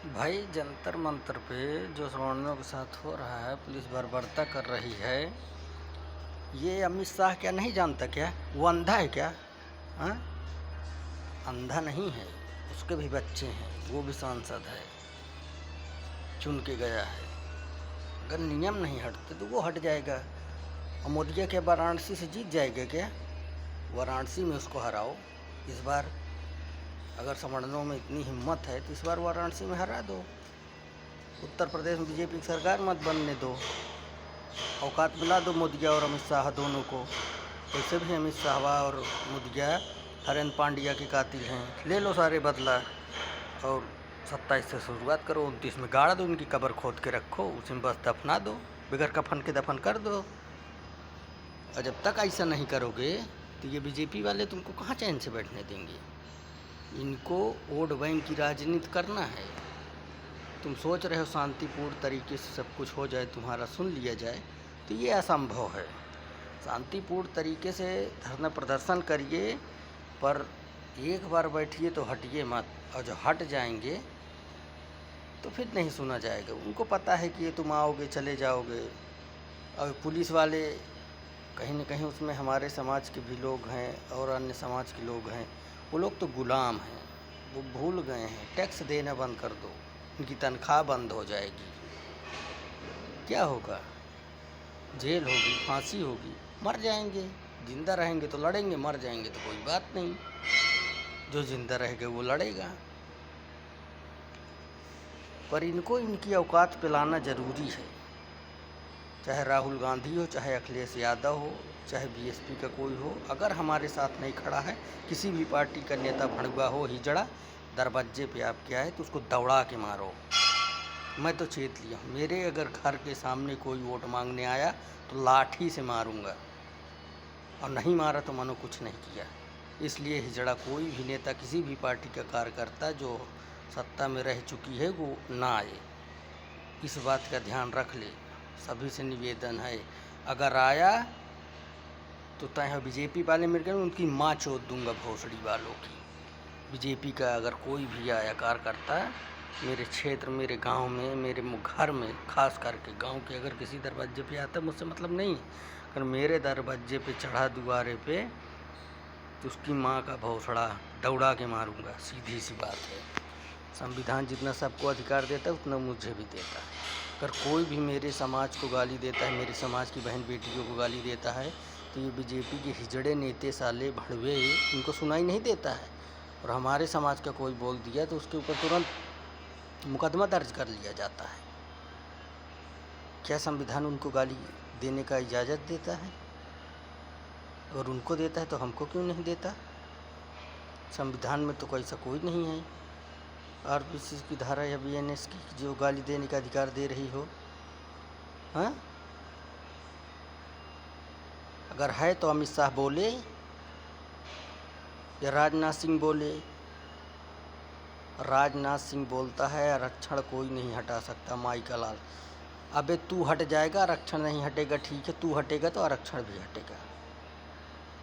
भाई जंतर मंतर पे जो सवर्णों के साथ हो रहा है, पुलिस बर्बरता कर रही है। ये अमित शाह क्या नहीं जानता क्या? वो अंधा है क्या? हाँ, अंधा नहीं है, उसके भी बच्चे हैं, वो भी सांसद है, चुन के गया है। अगर नियम नहीं हटते तो वो हट जाएगा। और मोदी क्या वाराणसी से जीत जाएगा क्या? वाराणसी में उसको हराओ इस बार। अगर सवर्णों में इतनी हिम्मत है तो इस बार वाराणसी में हरा दो। उत्तर प्रदेश में बीजेपी की सरकार मत बनने दो। औकात मिला दो मोदिया और अमित शाह दोनों को। वैसे भी अमित शाह और मोदिया हरेंद्र पांड्या के कातिल हैं। ले लो सारे बदला और 27 से शुरुआत करो, 29 में गाड़ दो, उनकी कब्र खोद के रखो, उसी में बस दफना दो, बगैर कफन के दफन कर दो। और जब तक ऐसा नहीं करोगे तो ये बीजेपी वाले तुमको कहाँ चैन से बैठने देंगे। इनको वोट बैंक की राजनीति करना है। तुम सोच रहे हो शांतिपूर्ण तरीके से सब कुछ हो जाए, तुम्हारा सुन लिया जाए, तो ये असंभव है। शांतिपूर्ण तरीके से धरना प्रदर्शन करिए, पर एक बार बैठिए तो हटिए मत। और जो हट जाएंगे तो फिर नहीं सुना जाएगा। उनको पता है कि ये तुम आओगे चले जाओगे। और पुलिस वाले कहीं न कहीं उसमें हमारे समाज के भी लोग हैं और अन्य समाज के लोग हैं। वो लोग तो गुलाम हैं, वो भूल गए हैं। टैक्स देना बंद कर दो, उनकी तनख्वाह बंद हो जाएगी। क्या होगा? जेल होगी, फांसी होगी, मर जाएंगे। जिंदा रहेंगे तो लड़ेंगे, मर जाएंगे तो कोई बात नहीं। जो जिंदा रहेगा वो लड़ेगा। पर इनको इनकी औकात पिलाना ज़रूरी है। चाहे राहुल गांधी हो, चाहे अखिलेश यादव हो, चाहे बीएसपी का कोई हो, अगर हमारे साथ नहीं खड़ा है, किसी भी पार्टी का नेता भड़ुआ हो, हिजड़ा, दरवाजे पे आपके आए तो उसको दौड़ा के मारो। मैं तो चेत लिया हूँ, मेरे अगर घर के सामने कोई वोट मांगने आया तो लाठी से मारूंगा, और नहीं मारा तो मानो कुछ नहीं किया। इसलिए हिजड़ा कोई भी नेता, किसी भी पार्टी का कार्यकर्ता जो सत्ता में रह चुकी है वो ना आए। इस बात का ध्यान रख ले। सभी से निवेदन है, अगर आया तो तय बीजेपी वाले मेरे कहने उनकी माँ चोद दूंगा, भोसड़ी वालों की। बीजेपी का अगर कोई भी आया कार्यकर्ता मेरे क्षेत्र, मेरे गांव में, मेरे घर में, खास करके गांव के अगर किसी दरवाजे पे आता, मुझसे मतलब नहीं, अगर मेरे दरवाजे पे चढ़ा दुआरे पे तो उसकी माँ का भौसड़ा दौड़ा के मारूंगा। सीधी सी बात है। संविधान जितना सबको अधिकार देता है उतना मुझे भी देता है। अगर कोई भी मेरे समाज को गाली देता है, मेरे समाज की बहन बेटियों को गाली देता है, तो ये बीजेपी के हिजड़े नेते साले भड़वे इनको सुनाई नहीं देता है। और हमारे समाज का कोई बोल दिया तो उसके ऊपर तुरंत मुकदमा दर्ज कर लिया जाता है। क्या संविधान उनको गाली देने का इजाज़त देता है? अगर उनको देता है तो हमको क्यों नहीं देता? संविधान में तो ऐसा कोई नहीं है आरपीसी की धारा या बीएनएस की जो गाली देने का अधिकार दे रही हो। हाँ, अगर है तो अमित शाह बोले या राजनाथ सिंह बोले। राजनाथ सिंह बोलता है आरक्षण कोई नहीं हटा सकता, माई का लाल। अबे तू हट जाएगा, आरक्षण नहीं हटेगा, ठीक है, तू हटेगा तो आरक्षण भी हटेगा।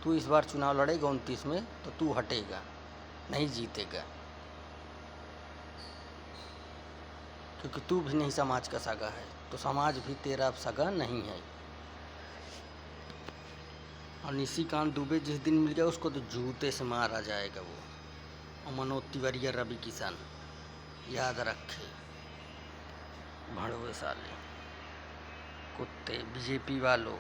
तू इस बार चुनाव लड़ेगा 29 में तो तू हटेगा, नहीं जीतेगा, क्योंकि तू भी नहीं समाज का सगा है, तो समाज भी तेरा सगा नहीं है। और निशिकांत दुबे जिस दिन मिल गया उसको तो जूते से मारा जाएगा वो, और मनोज तिवारी, रवि किशन, याद रखे। भड़वे साले कुत्ते बीजेपी वालों।